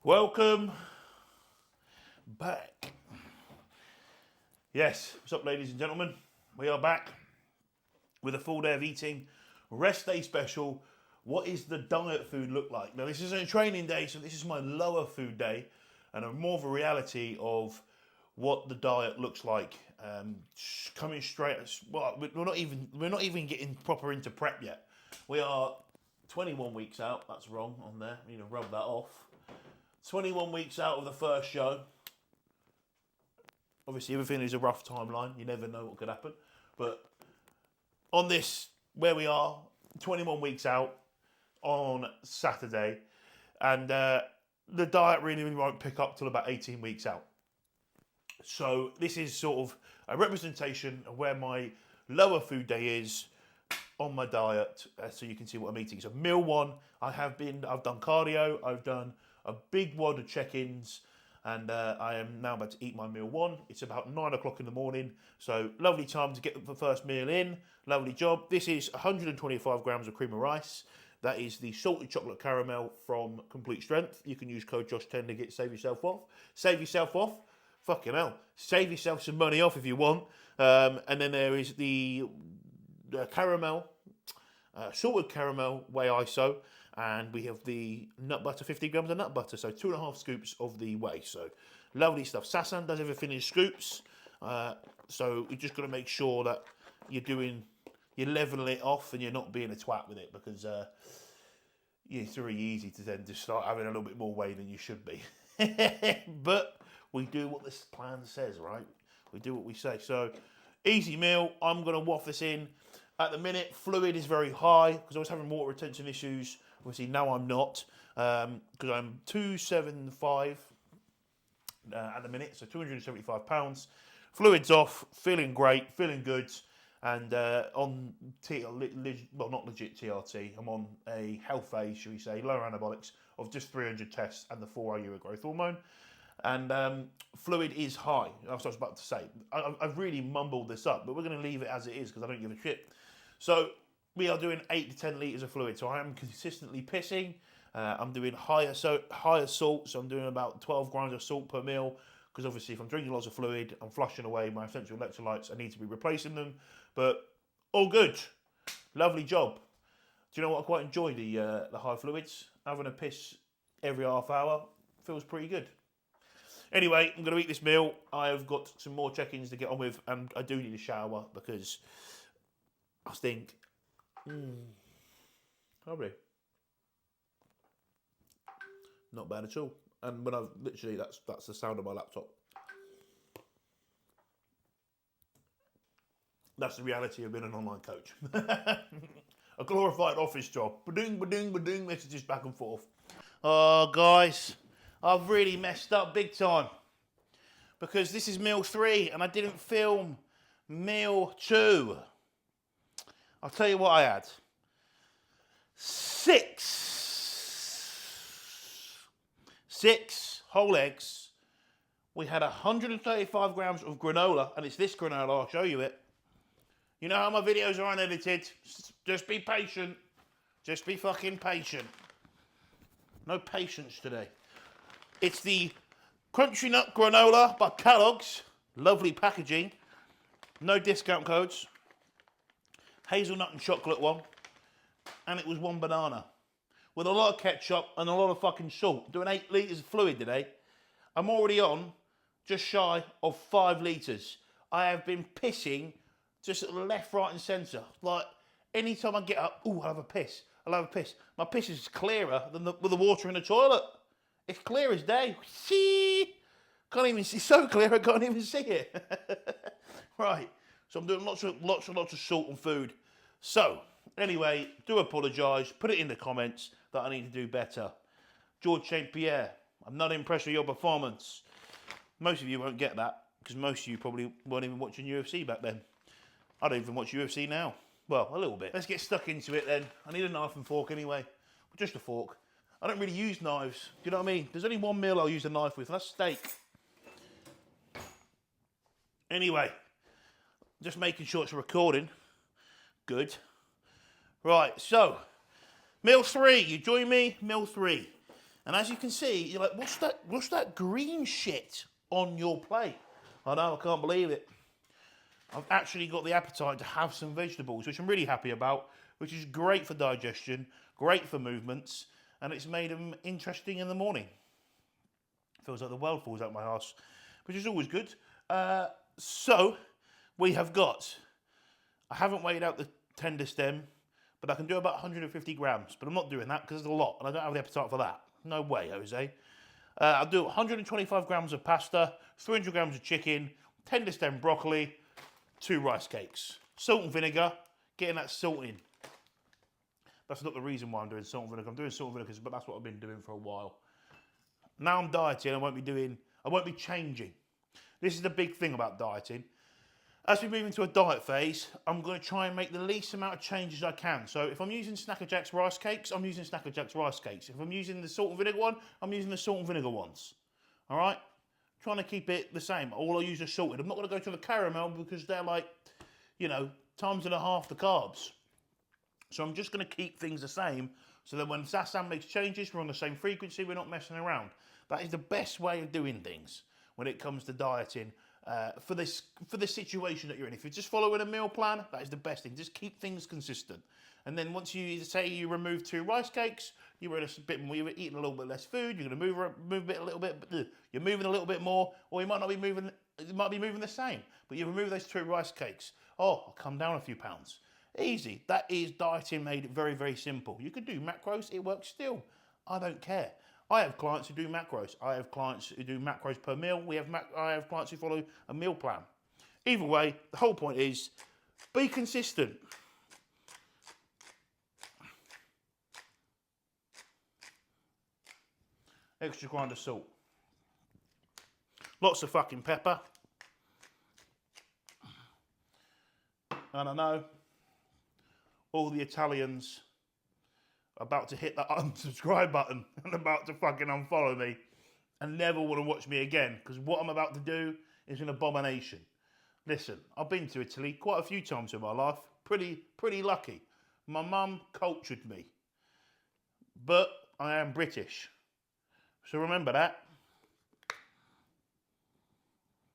Welcome back. Yes, what's up, ladies and gentlemen? We are back with a full day of eating. Rest day special. What is the diet food look like? Now, this isn't a training day, so this is my lower food day and more of a reality of what the diet looks like. Coming straight, well, we're not even getting proper into prep yet. We are 21 weeks out. That's wrong on there. I need to rub that off. 21 weeks out of the first show. Obviously, everything is a rough timeline. You never know what could happen. But on this, where we are, 21 weeks out on Saturday, and the diet really won't pick up till about 18 weeks out. So this is sort of a representation of where my lower food day is on my diet, so you can see what I'm eating. So meal one, I've done cardio, I've done a big wad of check-ins, and I am now about to eat my meal one. It's about 9 o'clock in the morning, so lovely time to get the first meal in. Lovely job. This is 125 grams of cream of rice. That is the salted chocolate caramel from Complete Strength. You can use code Josh10 to save yourself off. Save yourself off. Fucking hell. Save yourself some money off if you want. And then there is the caramel, salted caramel whey ISO. And we have the nut butter, 50 grams of nut butter. So 2.5 scoops of the whey. So lovely stuff. Sasan does everything in scoops. So you just got to make sure that you're leveling it off and you're not being a twat with it, because it's very easy to then just start having a little bit more whey than you should be. But we do what this plan says, right? We do what we say. So easy meal. I'm going to waft this in. At the minute, fluid is very high because I was having water retention issues. Obviously, now I'm not, because I'm 275 at the minute, so 275 pounds. Fluid's off, feeling great, feeling good, and on not legit TRT. I'm on a health phase, shall we say, lower anabolics of just 300 tests and the 4-IU growth hormone. And fluid is high. That's what I was about to say. I've really mumbled this up, but we're going to leave it as it is because I don't give a shit. So we are doing 8 to 10 litres of fluid. So I am consistently pissing. I'm doing higher salt. So I'm doing about 12 grams of salt per meal. Because obviously if I'm drinking lots of fluid, I'm flushing away my essential electrolytes. I need to be replacing them. But all good. Lovely job. Do you know what? I quite enjoy the high fluids. Having a piss every half hour feels pretty good. Anyway, I'm going to eat this meal. I've got some more check-ins to get on with, and I do need a shower because I think, probably not bad at all. And when I've literally, that's the sound of my laptop. That's the reality of being an online coach. A glorified office job. Ba-ding, ba-ding, ba-ding, messages back and forth. Oh, guys, I've really messed up big time. Because this is meal 3 and I didn't film meal 2. I'll tell you what I had. 6 whole eggs. We had 135 grams of granola, and it's this granola, I'll show you it. You know how my videos are unedited? Just be patient. Just be fucking patient. No patience today. It's the Crunchy Nut Granola by Kellogg's. Lovely packaging. No discount codes. Hazelnut and chocolate one. And it was 1 banana. With a lot of ketchup and a lot of fucking salt. Doing 8 litres of fluid today. I'm already on just shy of 5 litres. I have been pissing just left, right and centre. Like, anytime I get up, I'll have a piss. I'll have a piss. My piss is clearer than with the water in the toilet. It's clear as day. See? Can't even see. So clear I can't even see it. Right. So I'm doing lots of salt and food. So, anyway, do apologise. Put it in the comments that I need to do better. George St. Pierre, I'm not impressed with your performance. Most of you won't get that because most of you probably weren't even watching UFC back then. I don't even watch UFC now. Well, a little bit. Let's get stuck into it then. I need a knife and fork anyway. Just a fork. I don't really use knives. Do you know what I mean? There's only one meal I'll use a knife with, and that's steak. Anyway, just making sure it's recording. Good. Right, so, meal 3. You join me? Meal 3. And as you can see, you're like, what's that green shit on your plate? I know, I can't believe it. I've actually got the appetite to have some vegetables, which I'm really happy about, which is great for digestion, great for movements, and it's made them interesting in the morning. Feels like the world falls out my arse, which is always good. So, we have got, I haven't weighed out the tender stem, but I can do about 150 grams, but I'm not doing that because it's a lot, and I don't have the appetite for that. No way, Jose. I'll do 125 grams of pasta, 300 grams of chicken, tender stem broccoli, 2 rice cakes. Salt and vinegar, getting that salt in. That's not the reason why I'm doing salt and vinegar. I'm doing salt and vinegar, but that's what I've been doing for a while. Now I'm dieting, I won't be changing. This is the big thing about dieting. As we move into a diet phase, I'm going to try and make the least amount of changes I can. So if I'm using Snacker Jack's rice cakes, I'm using Snacker Jack's rice cakes. If I'm using the salt and vinegar one, I'm using the salt and vinegar ones. All right? Trying to keep it the same. All I use are salted. I'm not going to go to the caramel because they're like, times and a half the carbs. So I'm just going to keep things the same so that when Sasan makes changes, we're on the same frequency, we're not messing around. That is the best way of doing things when it comes to dieting for the situation that you're in. If you're just following a meal plan, that is the best thing. Just keep things consistent. And then once you say you remove 2 rice cakes, you're eating a little bit less food. You're going to move it a little bit. You're moving a little bit more, or you might not be moving. You might be moving the same, but you remove those 2 rice cakes. Oh, I'll come down a few pounds. Easy. That is dieting made very, very simple. You could do macros. It works still. I don't care. I have clients who do macros. I have clients who do macros per meal. I have clients who follow a meal plan. Either way, the whole point is be consistent. Extra grind of salt. Lots of fucking pepper. And I know all the Italians are about to hit that unsubscribe button and about to fucking unfollow me and never want to watch me again, because what I'm about to do is an abomination. Listen, I've been to Italy quite a few times in my life. Pretty lucky. My mum cultured me. But I am British. So remember that.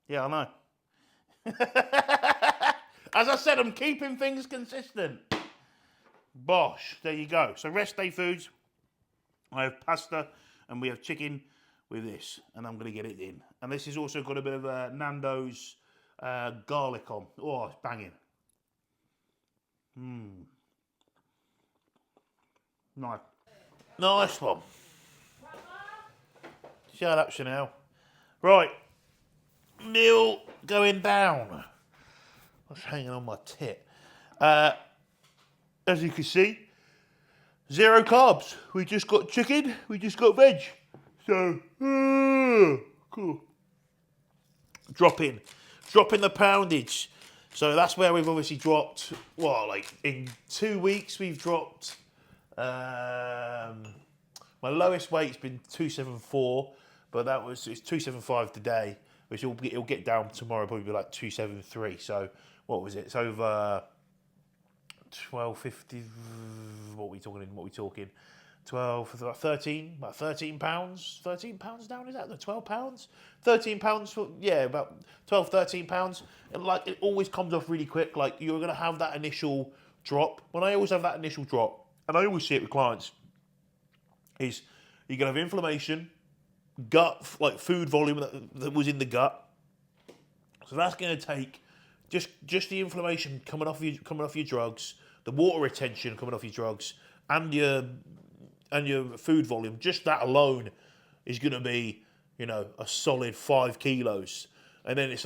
Yeah, I know. As I said, I'm keeping things consistent. Bosh, there you go. So rest day foods. I have pasta and we have chicken with this, and I'm going to get it in. And this has also got a bit of Nando's garlic on. Oh, it's banging. Nice one. Shut up, Chanel. Right. Meal going down. What's hanging on my tit? As you can see, 0 carbs. We just got chicken, we just got veg. So, cool. Dropping the poundage. So that's where we've obviously dropped, in 2 weeks we've dropped, my lowest weight's been 274, but it's 275 today, which it'll get down tomorrow, probably be like 273. So what was it? It's over 12.50. What are we talking? 12, about 13 pounds. 13 pounds down, is that the 12 pounds? 13 pounds, about 12, 13 pounds. And it always comes off really quick. Like, you're going to have that initial drop. When I always have that initial drop, and I always see it with clients, is you're going to have inflammation, gut, food volume that was in the gut. So that's going to take just the inflammation coming off your drugs, the water retention coming off your drugs, and your food volume. Just that alone is going to be, a solid 5 kilos. And then it's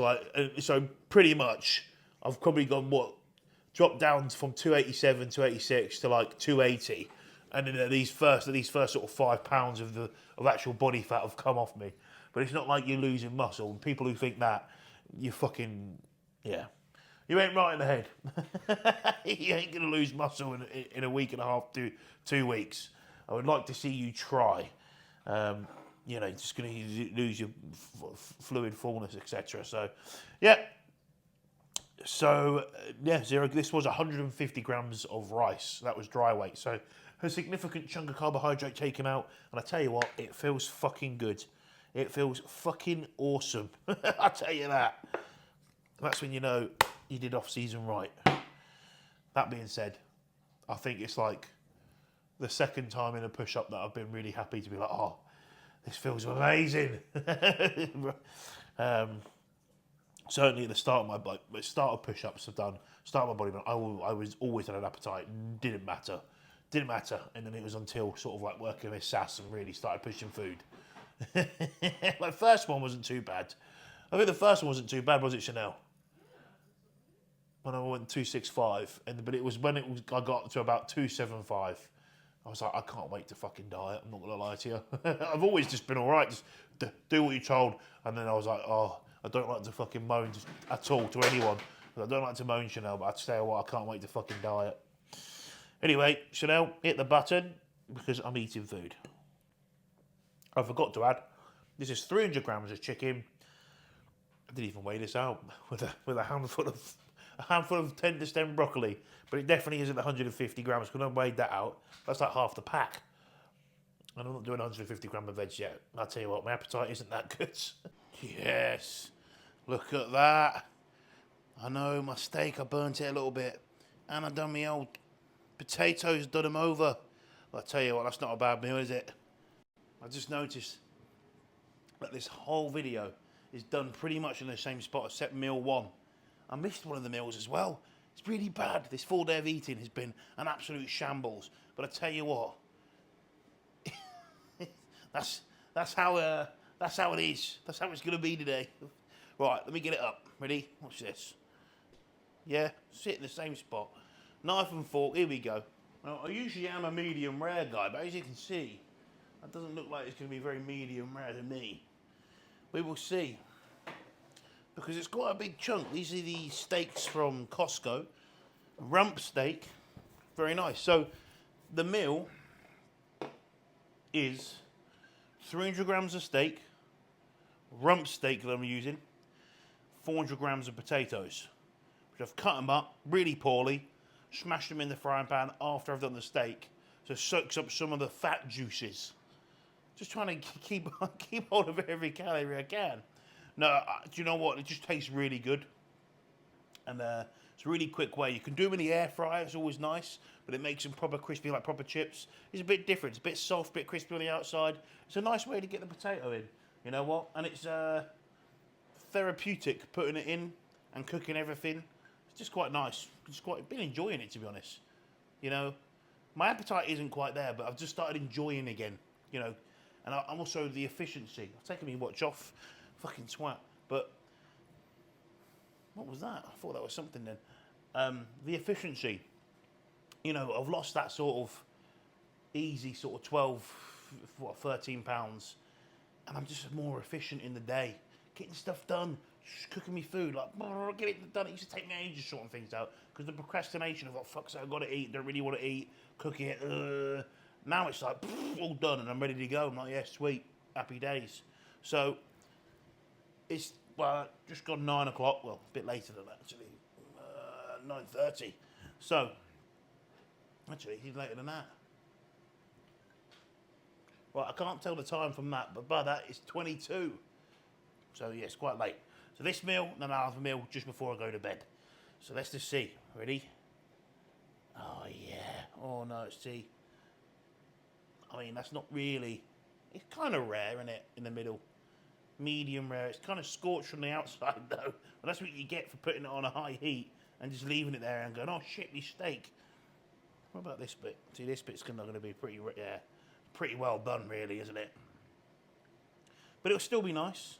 so pretty much I've probably dropped down from 287, 286 to 280. And then these first sort of 5 pounds of actual body fat have come off me. But it's not like you're losing muscle. And people who think that, you fucking, you ain't right in the head. You ain't going to lose muscle in a week and a half to 2 weeks. I would like to see you try. Just going to lose your fluid fullness, etc. So, So, 0. This was 150 grams of rice. That was dry weight. So, a significant chunk of carbohydrate taken out, and I tell you what, it feels fucking good. It feels fucking awesome. I tell you that. That's when you know you did off-season right. That being said, I think it's like the second time in a push-up that I've been really happy to be like, oh, this feels amazing. Certainly at the start of my start of push-ups I've done, start of my body, I was always had an appetite. Didn't matter. And then it was until sort of like working with SAS and really started pushing food. My first one wasn't too bad. I think the first one wasn't too bad, was it, Chanel? When I went 265, but it was when I got to about 275. I was like, I can't wait to fucking diet. I'm not gonna lie to you. I've always just been all right, just do what you're told. And then I was like, oh, I don't like to fucking moan just at all to anyone. I don't like to moan, Chanel, but I tell you what, I can't wait to fucking diet. Anyway, Chanel, hit the button because I'm eating food. I forgot to add, this is 300 grams of chicken. I didn't even weigh this out with a handful of tender stem broccoli, but it definitely isn't 150 grams. Because I weighed that out, that's like half the pack. And I'm not doing 150 grams of veg yet. I'll tell you what, my appetite isn't that good. Yes, look at that. I know my steak, I burnt it a little bit, and I done my old potatoes, done them over. I'll tell you what, that's not a bad meal, is it? I just noticed that this whole video is done pretty much in the same spot except meal one. I missed one of the meals as well. It's really bad. This full day of eating has been an absolute shambles. But I tell you what, that's how it is. That's how it's going to be today. Right, let me get it up. Ready? Watch this. Yeah, sit in the same spot. Knife and fork. Here we go. Now, I usually am a medium rare guy, but as you can see, that doesn't look like it's going to be very medium rare to me. We will see. Because it's quite a big chunk. These are the steaks from Costco. Rump steak. Very nice. So the meal is 300 grams of steak, rump steak that I'm using, 400 grams of potatoes, which I've cut them up really poorly, smashed them in the frying pan after I've done the steak, so it soaks up some of the fat juices. Just trying to keep hold of every calorie I can. No, do you know what? It just tastes really good. And it's a really quick way. You can do them in the air fryer. It's always nice. But it makes them proper crispy, like proper chips. It's a bit different. It's a bit soft, a bit crispy on the outside. It's a nice way to get the potato in. You know what? And it's therapeutic, putting it in and cooking everything. It's just quite nice. Been enjoying it, to be honest. You know, my appetite isn't quite there, but I've just started enjoying again. You know, and I'm also the efficiency. I've taken my watch off. Fucking twat. But what was that? I thought that was something then. The efficiency. You know, I've lost that sort of easy sort of 13 pounds. And I'm just more efficient in the day. Getting stuff done. Just cooking me food. Like, get it done. It used to take me ages sorting things out. Because the procrastination of, oh, fuck's sake, I've got to eat. Don't really want to eat. Cooking it. Now it's like, all done and I'm ready to go. I'm like, yeah, sweet. Happy days. So, it's, well, just gone 9 o'clock. Well, a bit later than that, actually. 9:30. So, actually, it's later than that. Well, I can't tell the time from that, but by that, it's 22. So, yeah, it's quite late. So this meal, then I'll have a meal just before I go to bed. So let's just see. Ready? Oh, yeah. Oh, no, it's tea. I mean, that's not really... It's kind of rare, isn't it, in the middle? Medium rare. It's kind of scorched from the outside, though. But that's what you get for putting it on a high heat and just leaving it there and going, oh, shit, this steak. What about this bit? See, this bit's not going to be pretty well done, really, isn't it? But it'll still be nice.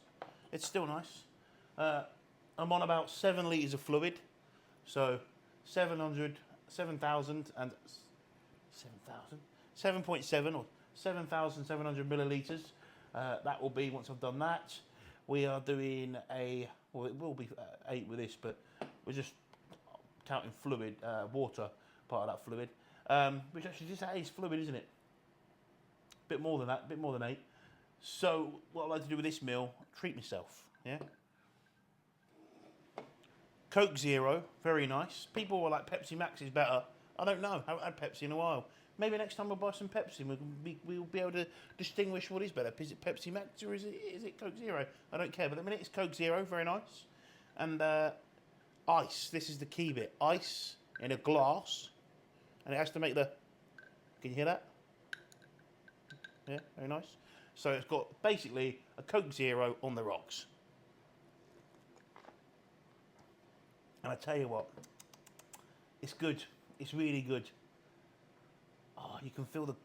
It's still nice. I'm on about 7 litres of fluid. So 7,000 and 7.7 or 7,700 millilitres. That will be, once I've done that, we are doing well, it will be 8 with this, but we're just counting fluid, water, part of that fluid. Which actually, that is fluid, isn't it? Bit more than that, a bit more than 8. So, what I like to do with this meal, treat myself, yeah? Coke Zero, very nice. People were like, Pepsi Max is better. I don't know, I haven't had Pepsi in a while. maybe next time we'll buy some Pepsi and we'll be able to distinguish what is better. Is it Pepsi Max or is it Coke Zero? I don't care, but at the minute it's Coke Zero, very nice. And ice, this is the key bit. Ice in a glass, and it has to make the, can you hear that? Yeah, very nice. So it's got basically a Coke Zero on the rocks. And I tell you what, it's good. It's really good. Oh, you can feel the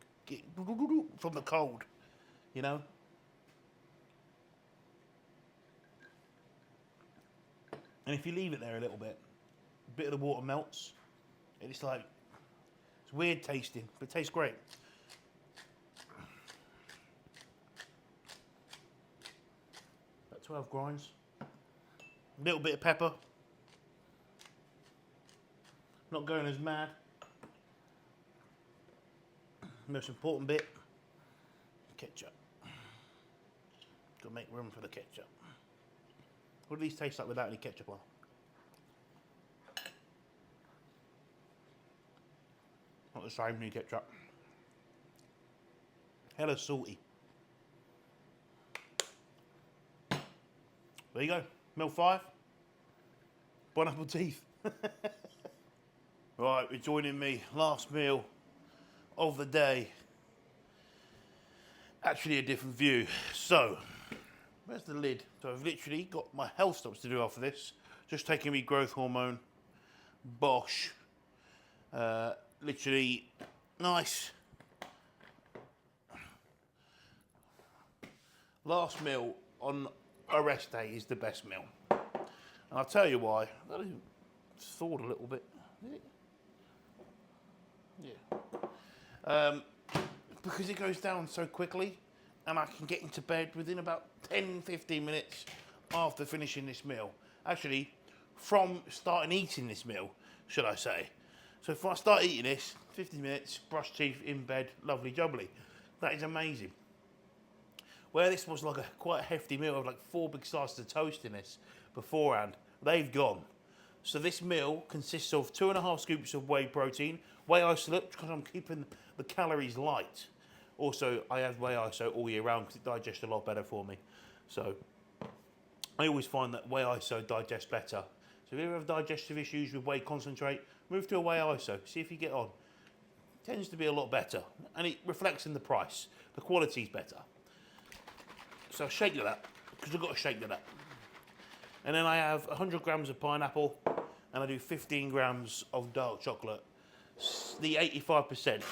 from the cold, you know. And if you leave it there a little bit, a bit of the water melts, and it's like, it's weird tasting, but it tastes great. About 12 grinds. A little bit of pepper. Not going as mad. Most important bit, ketchup. Got to make room for the ketchup. What do these taste like without any ketchup on? Not the same, new ketchup. Hella salty. There you go, meal 5. Bon appetit. Right, we're joining me, last meal of the day. Actually a different view. So, where's the lid? So I've literally got my health stops to do after this. Just taking me growth hormone, Bosch. Literally nice. Last meal on a rest day is the best meal. And I'll tell you why. That even thawed a little bit. Yeah. Because it goes down so quickly and I can get into bed within about 10-15 minutes after finishing this meal. Actually, from starting eating this meal, should I say. So if I start eating this, 50 minutes, brush teeth, in bed, lovely jubbly. That is amazing. Where this was like quite a hefty meal, I had like 4 big slices of toast in this beforehand, they've gone. So this meal consists of 2.5 scoops of whey protein, whey isolate, because I'm keeping the calories light. Also, I have whey iso all year round because it digests a lot better for me. So I always find that whey iso digests better. So if you ever have digestive issues with whey concentrate, move to a whey iso, see if you get on. It tends to be a lot better, and it reflects in the price. The quality's better. So I shake that, because I've got to shake that. And then I have 100 grams of pineapple, and I do 15 grams of dark chocolate, the 85%.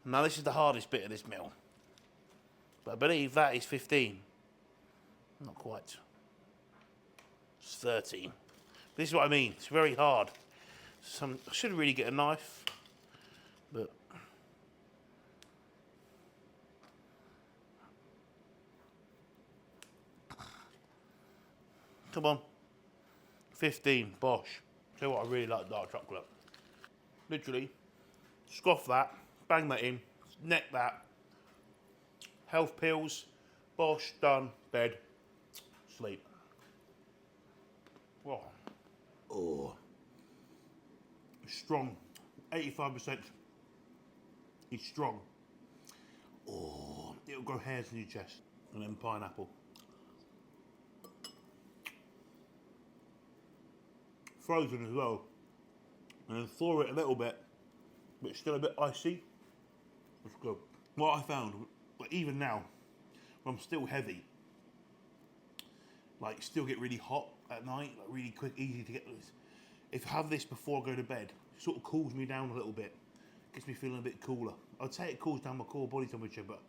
Now this is the hardest bit of this meal, but I believe that is 15. Not quite. It's 13. This is what I mean. It's very hard. I should really get a knife, but come on. 15, Bosch. Tell you what, I really like dark chocolate. Literally, scoff that, bang that in, neck that. Health pills, Bosch, done, bed, sleep. Oh, oh. Strong. 85% is strong. Oh, it'll grow hairs in your chest. And then pineapple. Frozen as well. And then thaw it a little bit, but it's still a bit icy. It's good. What I found, like even now, when I'm still heavy, like still get really hot at night, like really quick, easy to get this. If I have this before I go to bed, it sort of cools me down a little bit. Gets me feeling a bit cooler. I'd say it cools down my core body temperature, but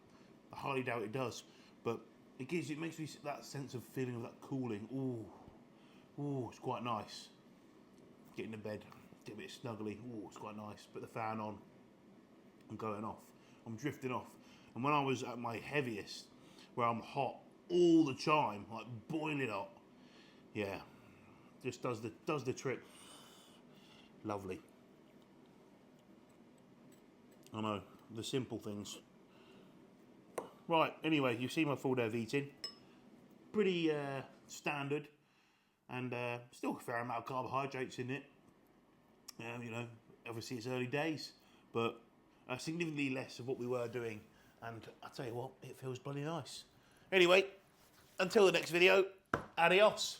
I highly doubt it does. But it makes me that sense of feeling of that cooling. Ooh, ooh, it's quite nice. Get into bed, get a bit snuggly. Ooh, it's quite nice. Put the fan on. I'm going off. I'm drifting off. And when I was at my heaviest, where I'm hot all the time, like boiling hot, yeah, just does the trick. Lovely. I know, the simple things. Right, anyway, you see my full day of eating. Pretty standard, and still a fair amount of carbohydrates in it. You know, obviously it's early days, but significantly less of what we were doing. And I tell you what, it feels bloody nice. Anyway, until the next video, adios.